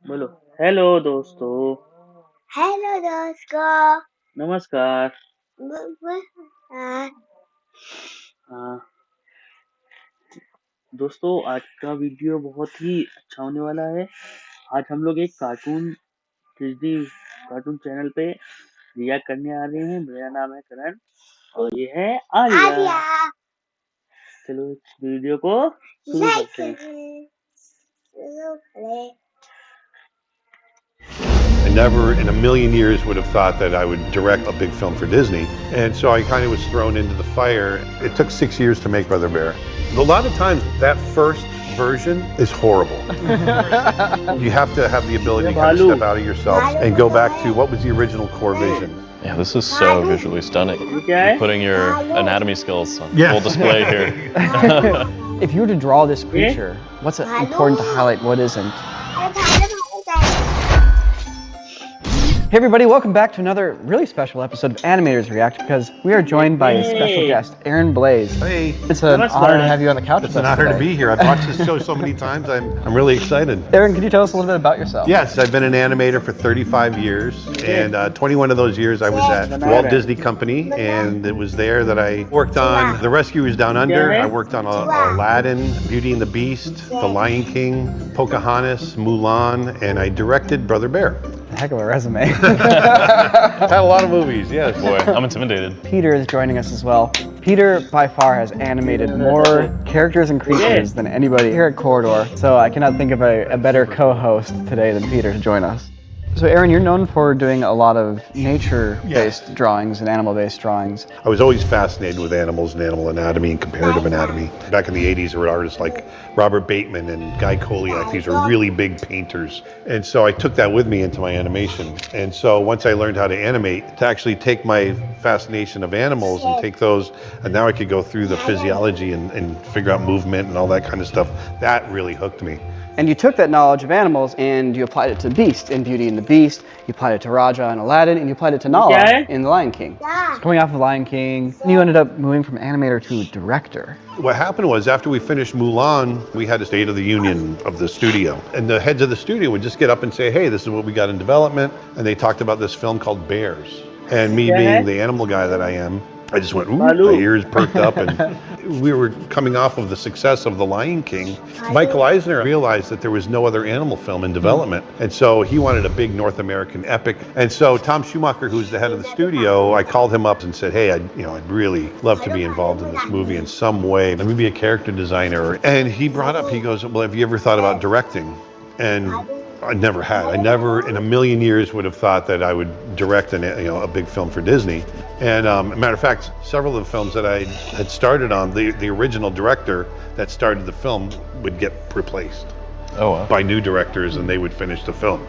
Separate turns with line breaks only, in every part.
बोलो। हेलो दोस्तों।
हेलो दोस्तों।
नमस्कार।
नमस्कार।
हाँ दोस्तों, आज का वीडियो बहुत ही अच्छा होने वाला है। आज हम लोग एक कार्टून डिज्नी कार्टून चैनल पे रिएक्ट करने आ रहे हैं। मेरा नाम है करण और ये है आर्या। चलो इस वीडियो को शुरू करते हैं।
I never in a million years would have thought that I would direct a big film for Disney. And so I kind of was thrown into the fire. It took 6 years to make Brother Bear. A lot of times that first version is horrible. You have to have the ability to kind of step out of yourself and go back to what was the original core vision.
Yeah, this is so visually stunning. You're putting your anatomy skills on full display here.
If you were to draw this creature, what's important to highlight, what isn't? Hey everybody, welcome back to another really special episode of Animators React, because we are joined by a special guest, Blaise.
Hey.
It's an honor to have you on the couch
It's
with
an
us
honor to
today.
be here. I've watched this show so many times. I'm really excited.
Could you tell us a little bit about yourself?
Yes, I've been an animator for 35 years, and 21 of those years I was at Walt Disney Company, and it was there that I worked on The Rescuers Down Under. I worked on Aladdin, Beauty and the Beast, The Lion King, Pocahontas, Mulan, and I directed Brother Bear.
A heck of a resume.
Had a lot of movies, yes.
Boy, I'm intimidated.
Peter is joining us as well. Peter, by far, has animated more characters and creatures than anybody here at Corridor, so I cannot think of a better co-host today than Peter to join us. So Aaron, you're known for doing a lot of nature-based drawings and animal-based drawings.
I was always fascinated with animals and animal anatomy and comparative anatomy. Back in the 80s, there were artists like Robert Bateman and Guy Koliak. These were really big painters. And so I took that with me into my animation. And so once I learned how to animate, to actually take my fascination of animals and take those, and now I could go through the physiology and figure out movement and all that kind of stuff, that really hooked me.
And you took that knowledge of animals and you applied it to Beast in Beauty and the Beast, you applied it to Raja in Aladdin, and you applied it to Nala in The Lion King. So coming off of Lion King, you ended up moving from animator to director.
What happened was, after we finished Mulan, we had a State of the Union of the studio. And the heads of the studio would just get up and say, hey, this is what we got in development. And they talked about this film called Bears. And me being the animal guy that I am, I just went, ooh, my ears perked up. And we were coming off of the success of The Lion King. Michael Eisner realized that there was no other animal film in development. And so he wanted a big North American epic. And so Tom Schumacher, who's the head of the studio, I called him up and said, hey, I'd really love to be involved in this movie in some way. Let me be a character designer. And he brought up, he goes, well, have you ever thought about directing? And I never had. I never in a million years would have thought that I would direct a big film for Disney. And matter of fact, several of the films that I had started on, the original director that started the film would get replaced by new directors, and they would finish the film.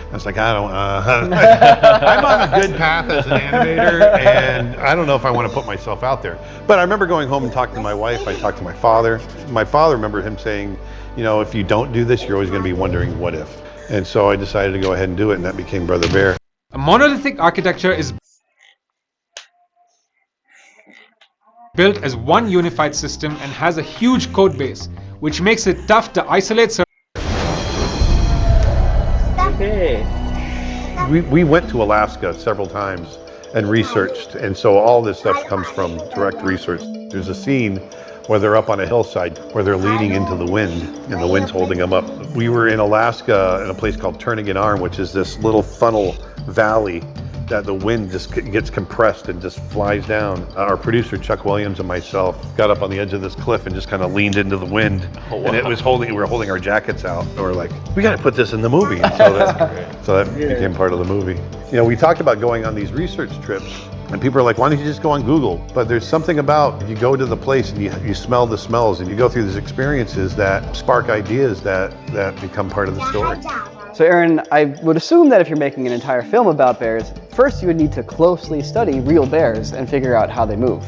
I was like, I'm on a good path as an animator, and I don't know if I want to put myself out there. But I remember going home and talking to my wife. I talked to my father. My father, remember him saying, if you don't do this, you're always going to be wondering what if. And so I decided to go ahead and do it, and that became Brother Bear.
A monolithic architecture is built as one unified system and has a huge code base, which makes it tough to isolate certain.
We went to Alaska several times and researched, and so all this stuff comes from direct research. There's a scene where they're up on a hillside where they're leaning into the wind and the wind's holding them up. We were in Alaska in a place called Turnagain Arm, which is this little funnel valley that the wind just gets compressed and just flies down. Our producer Chuck Williams and myself got up on the edge of this cliff and just kind of leaned into the wind. Oh, wow. And it was we were holding our jackets out, and we're like, we got to put this in the movie. And so that became part of the movie. We talked about going on these research trips, and people are like, why don't you just go on Google? But there's something about, you go to the place and you smell the smells and you go through these experiences that spark ideas that become part of the story.
So Aaron, I would assume that if you're making an entire film about bears, first you would need to closely study real bears and figure out how they move.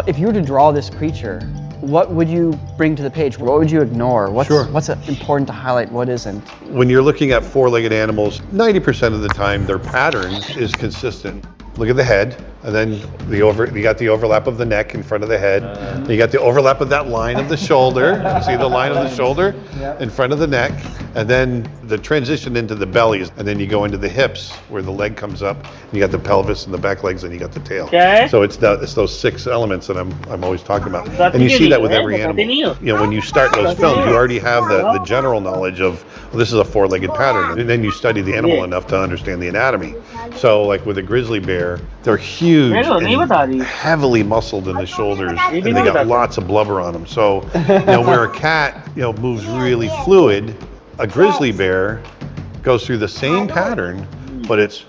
If you were to draw this creature, what would you bring to the page? What would you ignore? What's important to highlight? What isn't?
When you're looking at four-legged animals, 90% of the time their pattern is consistent. Look at the head, and then you got the overlap of the neck in front of the head. Then you got the overlap of that line of the shoulder. You see the line of the shoulder in front of the neck, and then the transition into the belly, and then you go into the hips where the leg comes up. And you got the pelvis and the back legs, and you got the tail. So it's those 6 elements that I'm always talking about. And you see that with every animal. You know, when you start those films, you already have the general knowledge of, well, this is a 4-legged pattern, and then you study the animal enough to understand the anatomy. So like with a grizzly bear, they're huge and heavily muscled in the shoulders, and they got lots of blubber on them. So, where a cat, moves really fluid, a grizzly bear goes through the same pattern, but it's,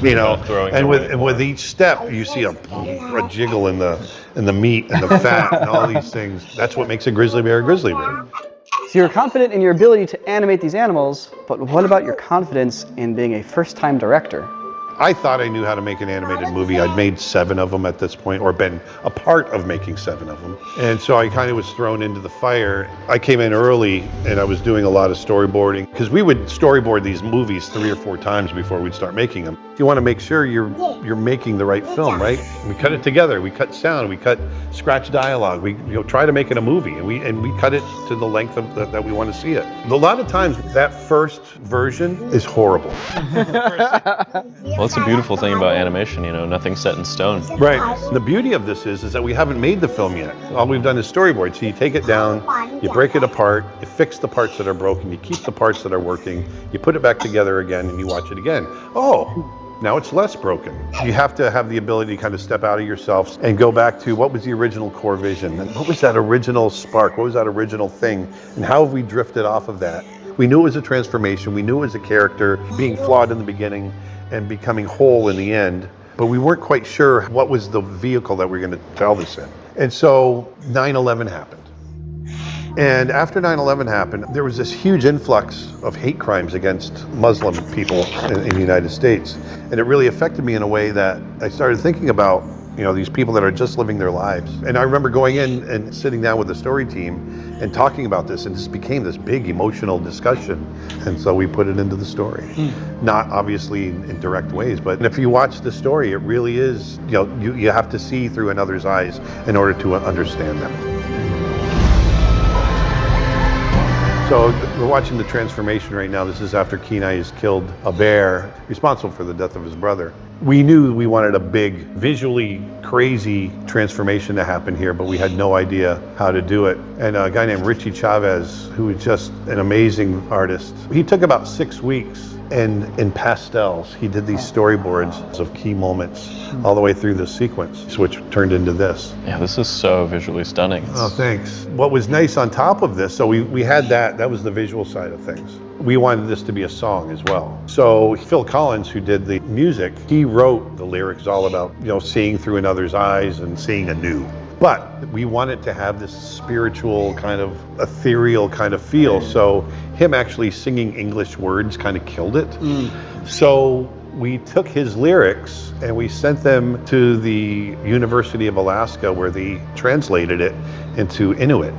and with each step, you see a jiggle in the meat and the fat and all these things. That's what makes a grizzly bear a grizzly bear.
So you're confident in your ability to animate these animals, but what about your confidence in being a first-time director?
I thought I knew how to make an animated movie. I'd made 7 of them at this point, or been a part of making 7 of them. And so I kind of was thrown into the fire. I came in early and I was doing a lot of storyboarding, because we would storyboard these movies 3 or 4 times before we'd start making them. You want to make sure you're making the right film, right? We cut it together. We cut sound. We cut scratch dialogue. We try to make it a movie, and we cut it to the length of that we want to see it. A lot of times that first version is horrible.
Well, that's a beautiful thing about animation, nothing's set in stone.
Right. The beauty of this is that we haven't made the film yet. All we've done is storyboard. So you take it down, you break it apart, you fix the parts that are broken, you keep the parts that are working, you put it back together again, and you watch it again. Oh, now it's less broken. You have to have the ability to kind of step out of yourself and go back to what was the original core vision, and what was that original spark, what was that original thing, and how have we drifted off of that? We knew it was a transformation, we knew it was a character being flawed in the beginning and becoming whole in the end, but we weren't quite sure what was the vehicle that we were going to tell this in. And so 9/11 happened. And after 9/11 happened, there was this huge influx of hate crimes against Muslim people in the United States. And it really affected me in a way that I started thinking about, these people that are just living their lives. And I remember going in and sitting down with the story team and talking about this, and this became this big emotional discussion. And so we put it into the story. Not obviously in direct ways, but if you watch the story, it really is, you have to see through another's eyes in order to understand them. So we're watching the transformation right now. This is after Kenai has killed a bear responsible for the death of his brother. We knew we wanted a big, visually crazy transformation to happen here, but we had no idea how to do it. And a guy named Richie Chavez, who is just an amazing artist, he took about 6 weeks, and in pastels, he did these storyboards of key moments all the way through the sequence, which turned into this.
Yeah, this is so visually stunning.
Oh, thanks. What was nice on top of this, so we had that was the visual side of things. We wanted this to be a song as well. So Phil Collins, who did the music, he wrote the lyrics all about, seeing through another's eyes and seeing anew. But we wanted to have this spiritual kind of ethereal kind of feel. So him actually singing English words kind of killed it. So we took his lyrics and we sent them to the University of Alaska, where they translated it into Inuit.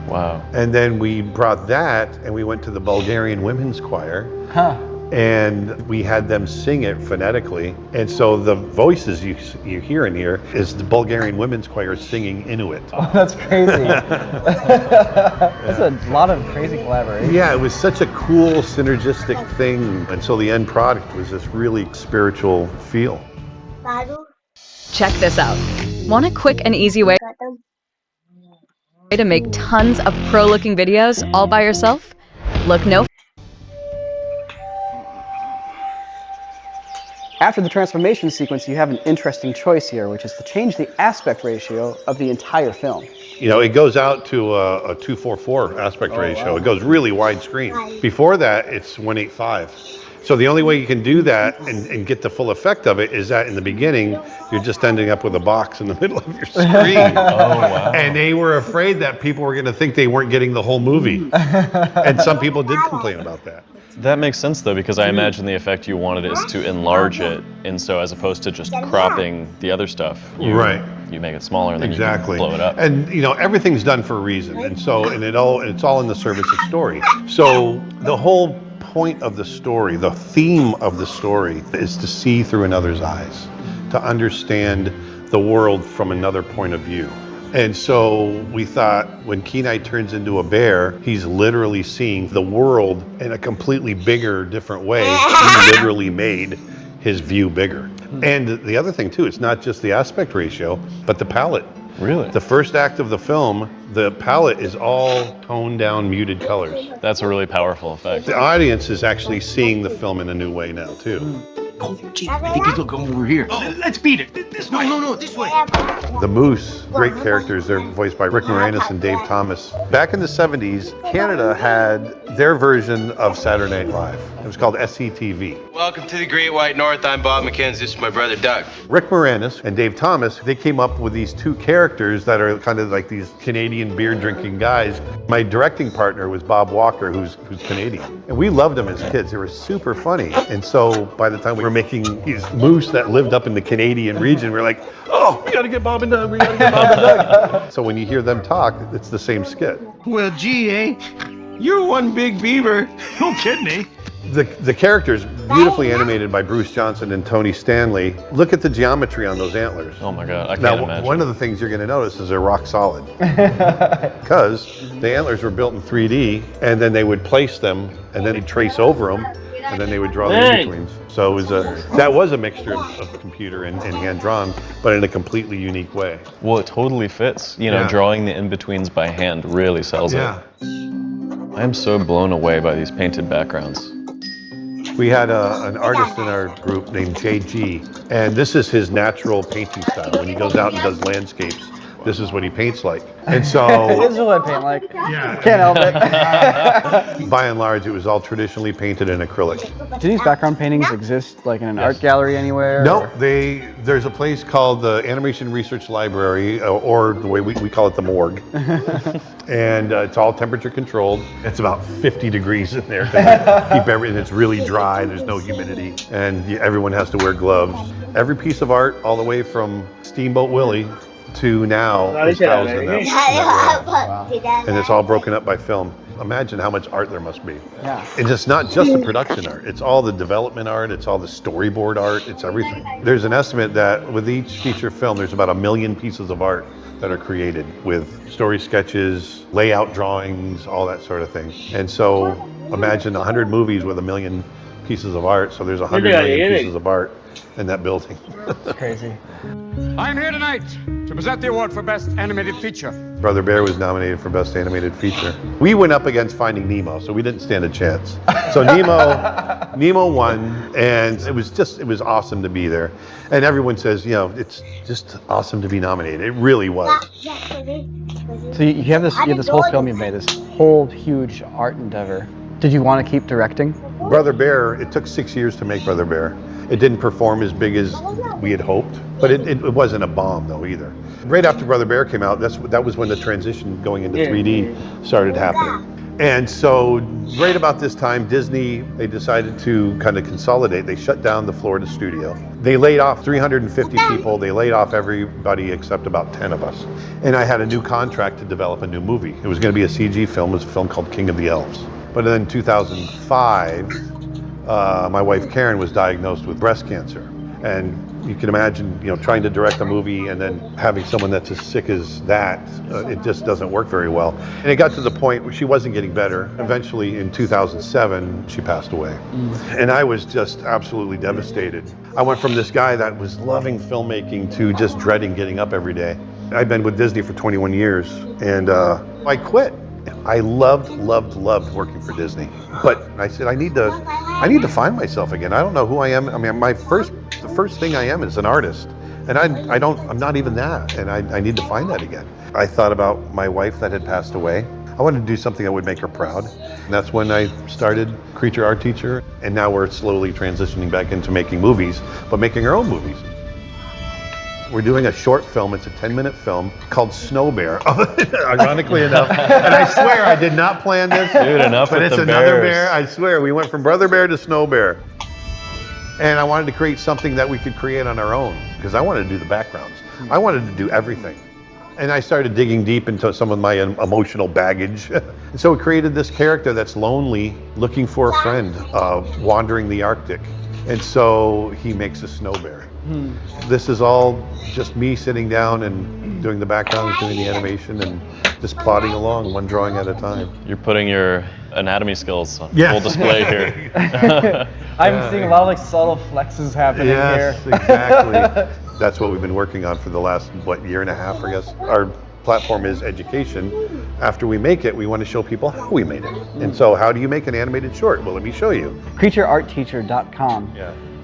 Wow.
And then we brought that and we went to the Bulgarian women's choir. And we had them sing it phonetically. And so the voices you hear in here is the Bulgarian women's choir singing Inuit.
Oh, that's crazy. That's a lot of crazy collaboration.
Yeah, it was such a cool synergistic thing. And so the end product was this really spiritual feel.
Check this out. Want a quick and easy way to make tons of pro-looking videos all by yourself? Look no.
After the transformation sequence, you have an interesting choice here, which is to change the aspect ratio of the entire film.
It goes out to a 2:4:4 aspect ratio. Wow. It goes really widescreen. Before that, it's 1:8:5. So the only way you can do that and get the full effect of it is that in the beginning, you're just ending up with a box in the middle of your screen.
Oh, wow.
And they were afraid that people were going to think they weren't getting the whole movie. And some people did complain about that.
That makes sense, though, because I imagine the effect you wanted is to enlarge it, and so as opposed to just cropping the other stuff, you make it smaller and then you can blow it up.
And everything's done for a reason, and it's all in the service of story. So the whole point of the story, the theme of the story is to see through another's eyes, to understand the world from another point of view. And so we thought when Kenai turns into a bear, he's literally seeing the world in a completely bigger, different way. He literally made his view bigger. And the other thing too, it's not just the aspect ratio, but the palette.
Really?
The first act of the film, the palette is all toned down, muted colors.
That's a really powerful effect.
The audience is actually seeing the film in a new way now too.
Oh, gee, I think he's going over here. Oh, let's beat it. This way. No, this way.
The Moose, great characters. They're voiced by Rick Moranis and Dave Thomas. Back in the 70s, Canada had their version of Saturday Night Live. It was called SCTV.
Welcome to the Great White North. I'm Bob McKenzie. This is my brother Doug.
Rick Moranis and Dave Thomas, they came up with these two characters that are kind of like these Canadian beer drinking guys. My directing partner was Bob Walker, who's Canadian. And we loved them as kids. They were super funny. And so by the time we were making these Moose that lived up in the Canadian region, we were like, oh, we gotta get Bob and Doug, we gotta get Bob and Doug. So when you hear them talk, it's the same skit.
Well, gee, you're one big beaver. Don't kid me.
The characters, beautifully animated by Bruce Johnson and Tony Stanley. Look at the geometry on those antlers.
Oh my God, I can't imagine.
One of the things you're gonna notice is they're rock solid. Because the antlers were built in 3D, and then they would place them, and then they'd trace over them, and then they would draw the in-betweens. So it was that was a mixture of computer and hand-drawn, but in a completely unique way.
Well, it totally fits. You know, drawing the in-betweens by hand really sells it. I am so blown away by these painted backgrounds.
We had an artist in our group named JG, and this is his natural painting style. When he goes out and does landscapes, this is what he paints like. And so
This is what I paint like. Yeah. Can't help it.
by and large, it was all traditionally painted in acrylic.
Do these background paintings exist like in an art gallery anywhere?
No, there's a place called the Animation Research Library, or the way we call it, the morgue. And it's all temperature controlled. It's about 50 degrees in there. Keep everything, it's really dry, there's no humidity, and everyone has to wear gloves. Every piece of art, all the way from Steamboat Willie to now, is housed in that. Wow. And it's all broken up by film. Imagine how much art there must be.
Yeah.
And it's not just the production art, it's all the development art, it's all the storyboard art, it's everything. There's an estimate that with each feature film, there's about 1 million pieces of art that are created with story sketches, layout drawings, all that sort of thing. And so imagine 100 movies with 1 million pieces of art, so there's 100 million pieces of art in that building.
That's crazy.
I'm here tonight to present the award for Best Animated Feature.
Brother Bear was nominated for Best Animated Feature. We went up against Finding Nemo, so we didn't stand a chance. So Nemo won, and it was awesome to be there. And everyone says, you know, it's just awesome to be nominated. It really was.
So you have this whole film you made, this whole huge art endeavor. Did you want to keep directing?
Brother Bear, it took 6 years to make Brother Bear. It didn't perform as big as we had hoped, but it wasn't a bomb though either. Right after Brother Bear came out, that was when the transition going into 3D started happening. And so right about this time, Disney, they decided to kind of consolidate. They shut down the Florida studio. They laid off 350 people. They laid off everybody except about 10 of us. And I had a new contract to develop a new movie. It was going to be a CG film. It was a film called King of the Elves. But then in 2005, my wife Karen was diagnosed with breast cancer. And you can imagine, you know, trying to direct a movie and then having someone that's as sick as that, it just doesn't work very well. And it got to the point where she wasn't getting better. Eventually in 2007, she passed away. And I was just absolutely devastated. I went from this guy that was loving filmmaking to just dreading getting up every day. I'd been with Disney for 21 years and I quit. I loved working for Disney, but I said I need to find myself again. I don't know who I am. I mean, the first thing I am is an artist, and I'm not even that, and I need to find that again. I thought about my wife that had passed away. I wanted to do something that would make her proud, and that's when I started Creature Art Teacher, and now we're slowly transitioning back into making movies, but making our own movies. We're doing a short film. It's a 10-minute film called Snow Bear, ironically enough. And I swear I did not plan this.
Dude, enough
but
with
it's
the
another
bears.
bear. I swear, we went from Brother Bear to Snow Bear. And I wanted to create something that we could create on our own because I wanted to do the backgrounds. I wanted to do everything. And I started digging deep into some of my emotional baggage. And so we created this character that's lonely, looking for a friend, wandering the Arctic. And so he makes a snow bear. This is all just me sitting down and doing the backgrounds, doing the animation, and just plodding along, one drawing at a time.
You're putting your anatomy skills on full display here.
I'm seeing a lot of like subtle flexes happening here.
Yes, exactly. That's what we've been working on for the last, year and a half, I guess. Our platform is education. After we make it, we want to show people how we made it. And so how do you make an animated short? Well, let me show you.
CreatureArtTeacher.com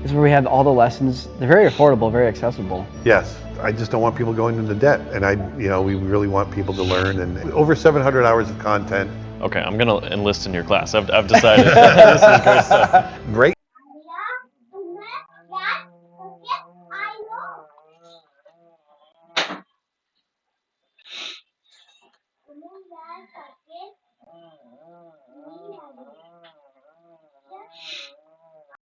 is where we have all the lessons. They're very affordable, very accessible.
Yes, I just don't want people going into debt. And we really want people to learn, and over 700 hours of content.
Okay, I'm gonna enlist in your class. I've decided. This is great stuff.
Great.